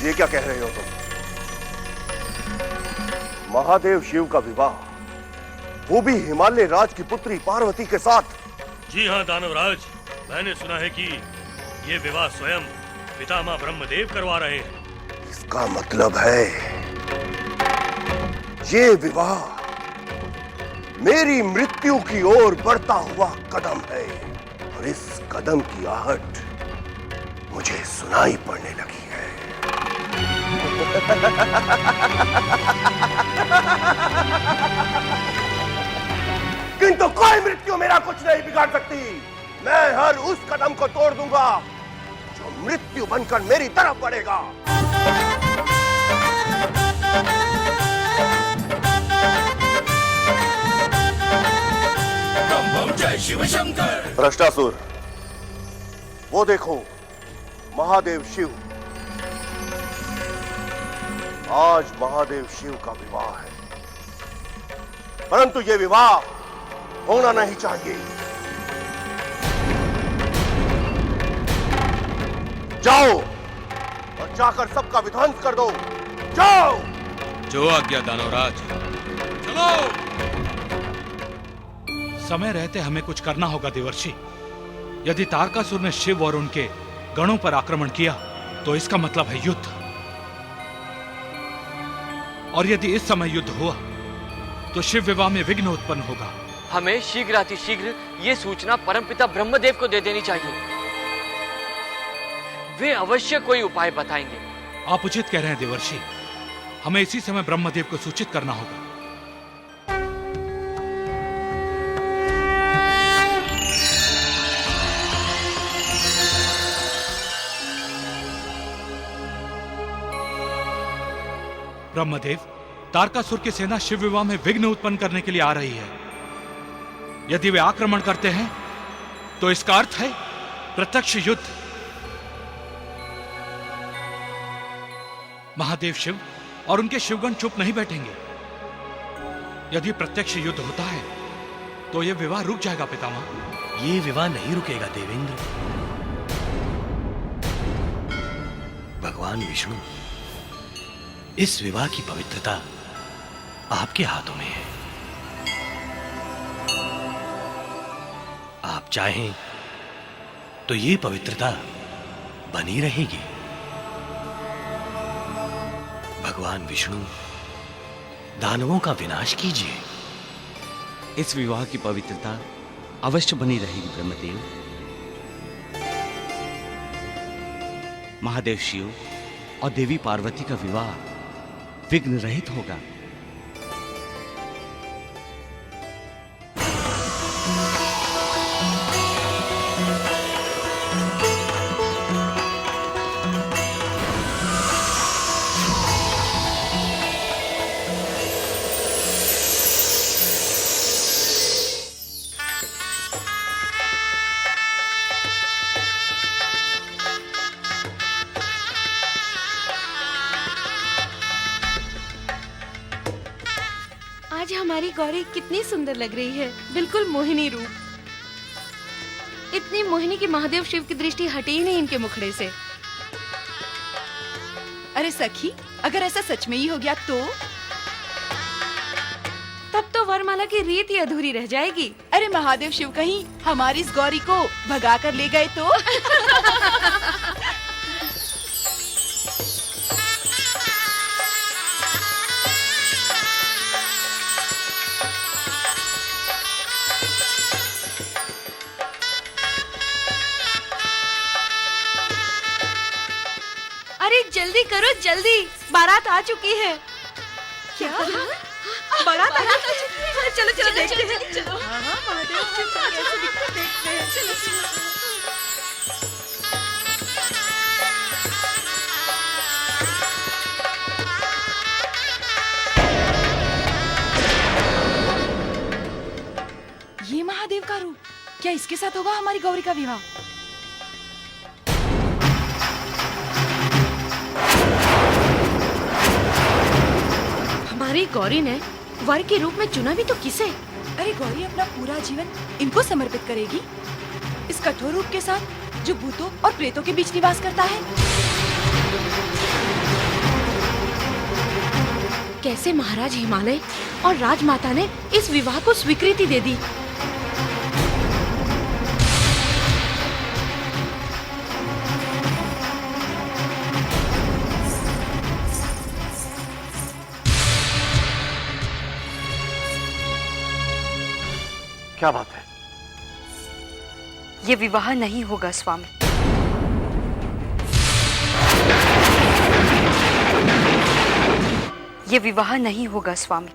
ये क्या कह रहे हो तुम? महादेव शिव का विवाह, वो भी हिमालय राज की पुत्री पार्वती के साथ? जी हाँ दानवराज, मैंने सुना है कि ये विवाह स्वयं पितामह ब्रह्मदेव करवा रहे हैं। इसका मतलब है ये विवाह मेरी मृत्यु की ओर बढ़ता हुआ कदम है, और इस कदम की आहट मुझे सुनाई पड़ने लगी है। किंतु कोई मृत्यु मेरा कुछ नहीं बिगाड़ सकती। मैं हर उस कदम को तोड़ दूंगा जो मृत्यु बनकर मेरी तरफ बढ़ेगा। जय शिव शंकर। भ्रष्टासुर, वो देखो महादेव शिव। आज महादेव शिव का विवाह है, परंतु यह विवाह होना नहीं चाहिए। जाओ और जाकर सबका विध्वंस कर दो। जाओ। जो आज्ञा दानवराज। चलो। समय रहते हमें कुछ करना होगा देवर्षि। यदि तारकासुर ने शिव और उनके गणों पर आक्रमण किया तो इसका मतलब है युद्ध, और यदि इस समय युद्ध हुआ तो शिव विवाह में विघ्न उत्पन्न होगा। हमें शीघ्र ये सूचना परमपिता ब्रह्मदेव को दे देनी चाहिए। वे अवश्य कोई उपाय बताएंगे। आप उचित कह रहे हैं देवर्षि, हमें इसी समय ब्रह्मदेव को सूचित करना होगा। ब्रह्मदेव, तारकासुर की सेना शिव विवाह में विघ्न उत्पन्न करने के लिए आ रही है। यदि वे आक्रमण करते हैं तो इसका अर्थ है प्रत्यक्ष युद्ध। महादेव शिव और उनके शिवगण चुप नहीं बैठेंगे। यदि प्रत्यक्ष युद्ध होता है तो यह विवाह रुक जाएगा पितामह। ये विवाह नहीं रुकेगा देवेंद्र। भगवान विष्णु, इस विवाह की पवित्रता आपके हाथों में है। आप चाहें तो ये पवित्रता बनी रहेगी। भगवान विष्णु, दानवों का विनाश कीजिए। इस विवाह की पवित्रता अवश्य बनी रहेगी ब्रह्मदेव। महादेव शिव और देवी पार्वती का विवाह विघ्न रहित होगा। आज हमारी गौरी कितनी सुंदर लग रही है, बिल्कुल मोहिनी रूप। इतनी मोहिनी कि महादेव शिव की दृष्टि हटी ही नहीं इनके मुखड़े से। अरे सखी, अगर ऐसा सच में ही हो गया तो? तब तो वरमाला की रीत ही अधूरी रह जाएगी। अरे महादेव शिव कहीं हमारी इस गौरी को भगा कर ले गए तो? अरे जल्दी करो जल्दी, बारात आ चुकी है। क्या? बारात आ चुकी है? चलो चलो देखते हैं। चलो। हाँ महादेव शिव कैसे दिखते हैं, देखते हैं। चलो चलो। ये महादेव का रूप, क्या इसके साथ होगा हमारी गौरी का विवाह? हमारी गौरी ने वर के रूप में चुना भी तो किसे? अरे गौरी अपना पूरा जीवन इनको समर्पित करेगी, इस कठोर रूप के साथ जो भूतों और प्रेतों के बीच निवास करता है। कैसे महाराज हिमालय और राजमाता ने इस विवाह को स्वीकृति दे दी। क्या बात है? ये विवाह नहीं होगा स्वामी। ये विवाह नहीं होगा स्वामी।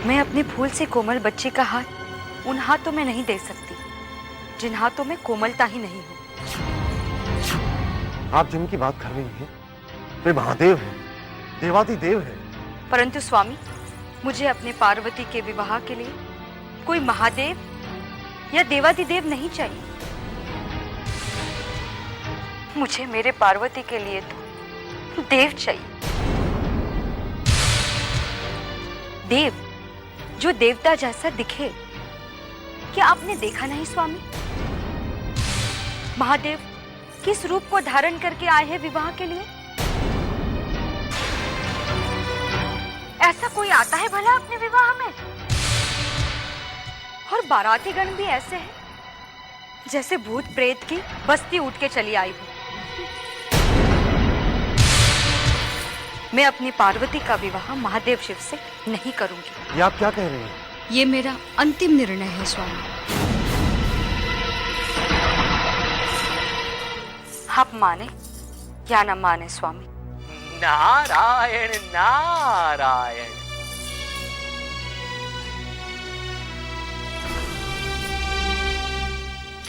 मैं अपने फूल से कोमल बच्चे का हाथ उन हाथों में नहीं दे सकती जिन हाथों में कोमलता ही नहीं हो। आप जिनकी बात कर रही हैं वे महादेव हैं, देवादिदेव हैं। परंतु स्वामी, मुझे अपने पार्वती के विवाह के लिए कोई महादेव या देवादिदेव नहीं चाहिए। मुझे मेरे पार्वती के लिए तो देव चाहिए। देव जो देवता जैसा दिखे। क्या आपने देखा नहीं स्वामी, महादेव किस रूप को धारण करके आए हैं विवाह के लिए? ऐसा कोई आता है भला अपने विवाह में? और बारातीगण भी ऐसे हैं जैसे भूत प्रेत की बस्ती उठ के चली आई हो। मैं अपनी पार्वती का विवाह महादेव शिव से नहीं करूंगी। ये आप क्या कह रही हैं? ये मेरा अंतिम निर्णय है स्वामी। आप माने या न माने स्वामी। नारायण नारायण।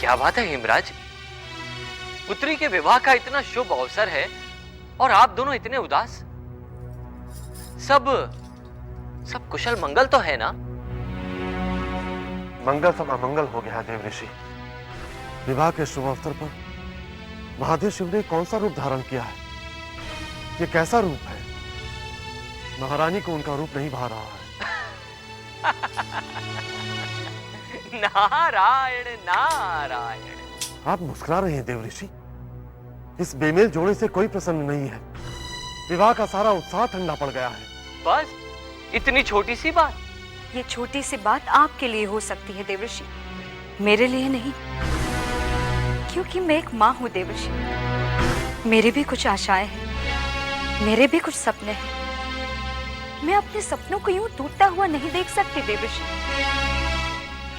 क्या बात है हेमराज, पुत्री के विवाह का इतना शुभ अवसर है और आप दोनों इतने उदास। सब कुशल मंगल तो है ना? मंगल सब अमंगल हो गया देव ऋषि। विवाह के शुभ अवसर पर महादेव शिव ने कौन सा रूप धारण किया है? ये कैसा रूप है? महारानी को उनका रूप नहीं भा रहा है। नारायण नारायण। आप मुस्कुरा रहे हैं देव ऋषि। इस बेमेल जोड़े से कोई प्रसन्न नहीं है। विवाह का सारा उत्साह ठंडा पड़ गया है। बस इतनी छोटी सी बात? ये छोटी सी बात आपके लिए हो सकती है देवर्षि, मेरे लिए नहीं। क्योंकि मैं एक माँ हूँ देवर्षि। मेरे भी कुछ आशाएं हैं, मेरे भी कुछ सपने हैं। मैं अपने सपनों को यूं टूटता हुआ नहीं देख सकती देवर्षि।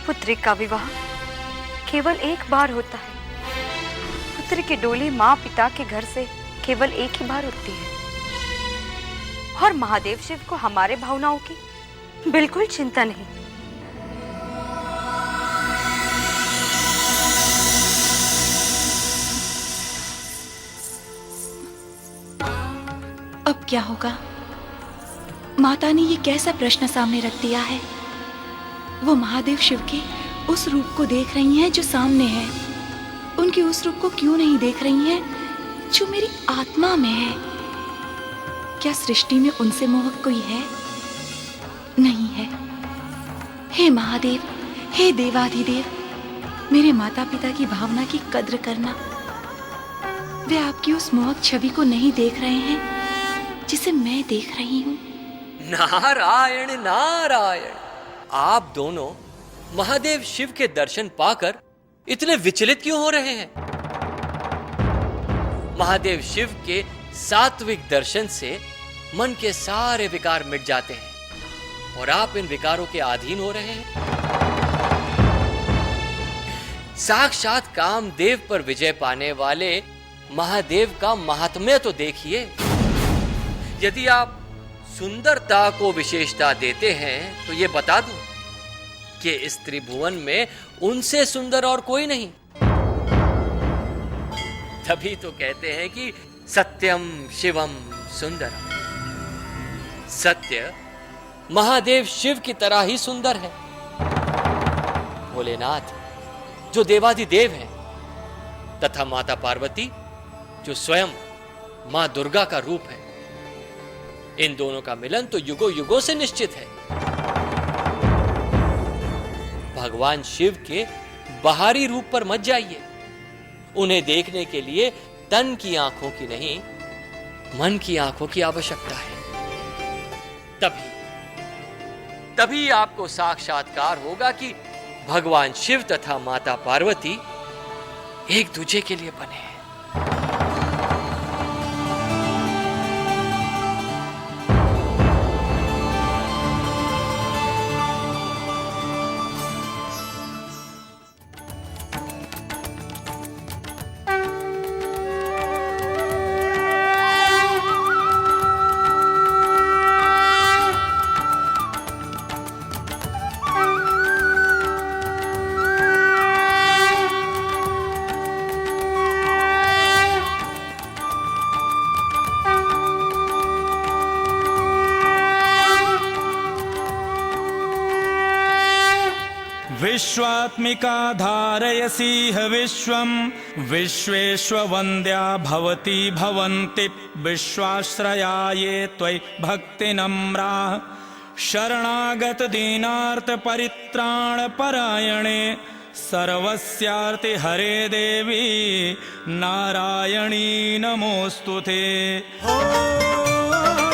पुत्री का विवाह केवल एक बार होता है। पुत्र की डोली माँ पिता के घर से केवल एक ही बार उठती है। और महादेव शिव को हमारे भावनाओं की बिल्कुल चिंता नहीं। अब क्या होगा? माता ने ये कैसा प्रश्न सामने रख दिया है। वो महादेव शिव के उस रूप को देख रही हैं जो सामने है। उनके उस रूप को क्यों नहीं देख रही हैं जो मेरी आत्मा में है? क्या सृष्टि में उनसे मोहक कोई है? नहीं है। हे महादेव, हे देवाधिदेव, मेरे माता पिता की भावना की कद्र करना। वे आपकी उस मोहक छवि को नहीं देख रहे हैं जिसे मैं देख रही हूँ। नारायण नारायण। आप दोनों महादेव शिव के दर्शन पाकर इतने विचलित क्यों हो रहे हैं? महादेव शिव के सात्विक दर्शन से मन के सारे विकार मिट जाते हैं और आप इन विकारों के अधीन हो रहे हैं। साक्षात कामदेव पर विजय पाने वाले महादेव का महात्म्य तो देखिए। यदि आप सुंदरता को विशेषता देते हैं तो ये बता दूं कि इस त्रिभुवन में उनसे सुंदर और कोई नहीं। तभी तो कहते हैं कि सत्यम शिवम सुंदरम। सत्य महादेव शिव की तरह ही सुंदर है। भोलेनाथ जो देवादिदेव हैं तथा माता पार्वती जो स्वयं मां दुर्गा का रूप है, इन दोनों का मिलन तो युगों युगों से निश्चित है। भगवान शिव के बाहरी रूप पर मत जाइए। उन्हें देखने के लिए तन की आंखों की नहीं, मन की आंखों की आवश्यकता है। तभी आपको साक्षात्कार होगा कि भगवान शिव तथा माता पार्वती एक दूजे के लिए बने हैं। विश्वात्मिका धारयसीह विश्वं विश्वेश्ववन्द्या भवती भवन्ति विश्वाश्रया ये त्वयि भक्तिनम्राः शरणागत दीनार्थ परित्राण परायणे सर्वस्यार्ति हरे देवी नारायणी नमोस्तुते।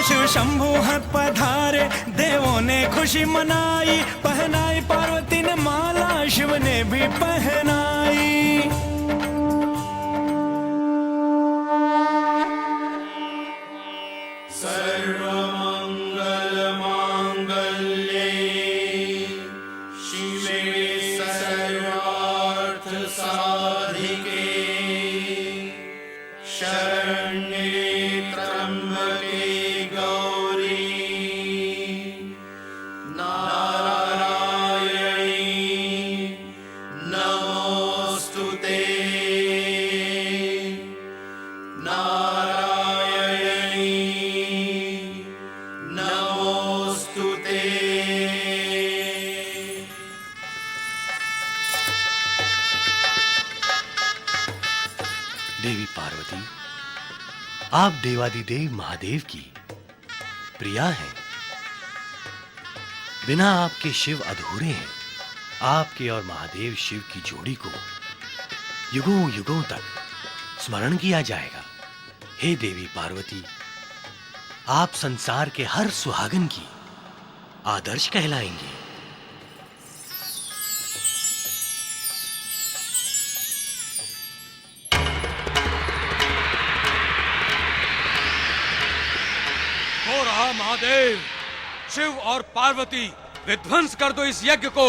शिव शंभु हाथ पधारे, देवों ने खुशी मनाई, पहनाई पार्वती ने माला, शिव ने भी पहनाई। सर्वमंगल मांगल्ये शिवे सर्वार्थ साधिके शरण्ये त्र्यंबके देवी पार्वती, आप देवादिदेव महादेव की प्रिया हैं। बिना आपके शिव अधूरे हैं। आपके और महादेव शिव की जोड़ी को युगों युगों तक स्मरण किया जाएगा। हे देवी पार्वती, आप संसार के हर सुहागन की आदर्श कहलाएंगे। हो रहा महादेव, शिव और पार्वती, विध्वंस कर दो इस यज्ञ को।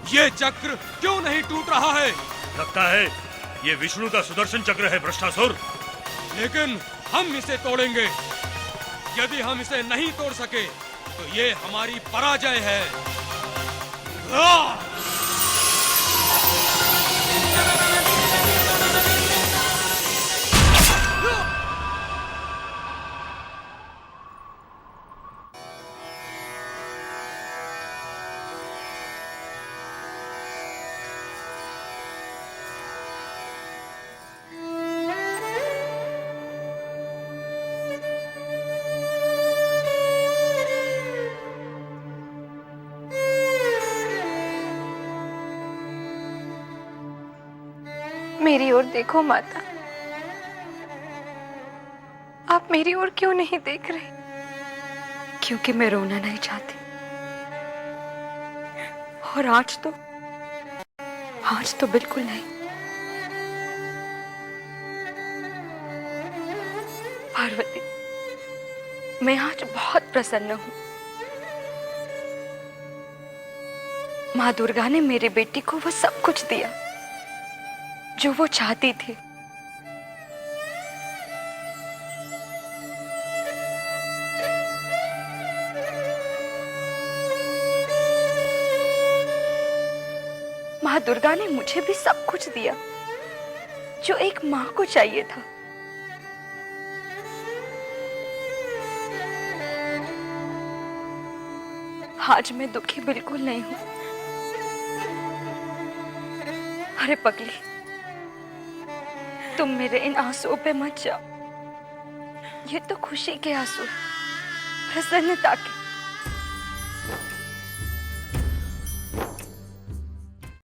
ये चक्र क्यों नहीं टूट रहा है? लगता है ये विष्णु का सुदर्शन चक्र है भ्रष्टासुर। लेकिन हम इसे तोड़ेंगे। यदि हम इसे नहीं तोड़ सके तो ये हमारी पराजय है। मेरी ओर देखो माता, आप मेरी ओर क्यों नहीं देख रहे? क्योंकि मैं रोना नहीं चाहती। और आज तो बिल्कुल नहीं। पार्वती, मैं आज बहुत प्रसन्न हूं। माँ दुर्गा ने मेरी बेटी को वो सब कुछ दिया जो वो चाहती थी। माँ दुर्गा ने मुझे भी सब कुछ दिया जो एक माँ को चाहिए था। आज मैं दुखी बिल्कुल नहीं हूं। अरे पगली, तुम मेरे इन आंसुओं पे मत जाओ। ये तो खुशी के आंसू हैं, प्रसन्नता के।